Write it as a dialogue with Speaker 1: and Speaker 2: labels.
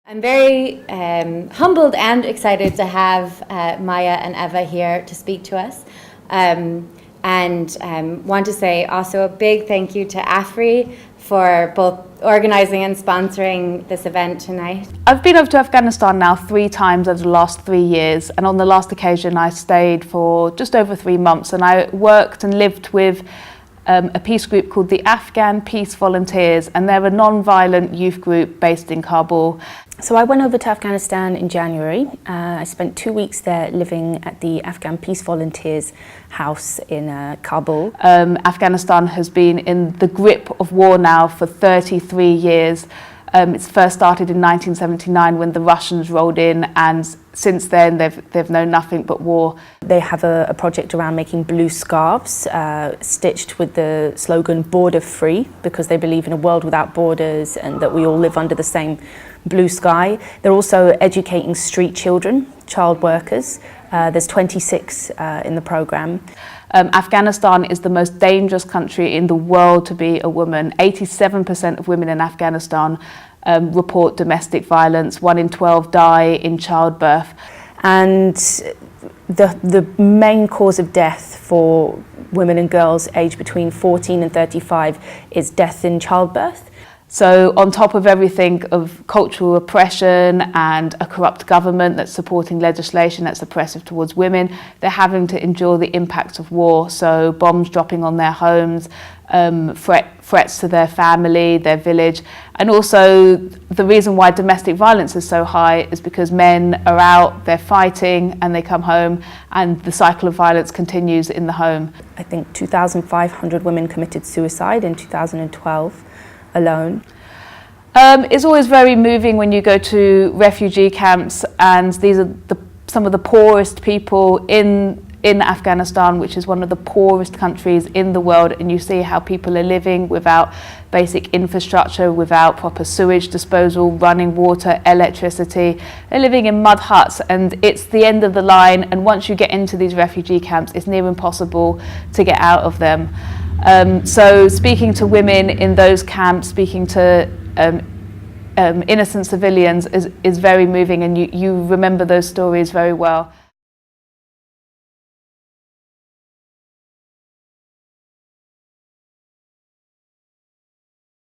Speaker 1: I'm very humbled and excited to have Maya and Eva here to speak to us, and want to say also a big thank you to Afri for both organising and sponsoring this event tonight.
Speaker 2: I've been over to Afghanistan now 3 times over the last 3 years, and on the last occasion I stayed for just over 3 months, and I worked and lived with a peace group called the Afghan Peace Volunteers, and they're a non-violent youth group based in Kabul.
Speaker 3: So I went over to Afghanistan in January. I spent 2 weeks there living at the Afghan Peace Volunteers house in Kabul.
Speaker 2: Afghanistan has been in the grip of war now for 33 years. It's first started in 1979 when the Russians rolled in, and since then they've known nothing but war.
Speaker 3: They have a project around making blue scarves stitched with the slogan "Border Free", because they believe in a world without borders and that we all live under the same blue sky. They're also educating street children, child workers. There's 26 in the program.
Speaker 2: Afghanistan is the most dangerous country in the world to be a woman. 87% of women in Afghanistan report domestic violence. 1 in 12 die in childbirth.
Speaker 3: And the main cause of death for women and girls aged between 14 and 35 is death in childbirth.
Speaker 2: So on top of everything of cultural oppression and a corrupt government that's supporting legislation that's oppressive towards women, they're having to endure the impacts of war. So bombs dropping on their homes, threats to their family, their village. And also the reason why domestic violence is so high is because men are out, they're fighting, and they come home, and the cycle of violence continues in the home.
Speaker 3: I think 2,500 women committed suicide in 2012. Alone.
Speaker 2: It's always very moving when you go to refugee camps, and these are some of the poorest people in Afghanistan, which is one of the poorest countries in the world, and you see how people are living without basic infrastructure, without proper sewage disposal, running water, electricity. They're living in mud huts, and it's the end of the line, and once you get into these refugee camps, it's near impossible to get out of them. So speaking to women in those camps, speaking to innocent civilians is very moving, and you remember those stories very well.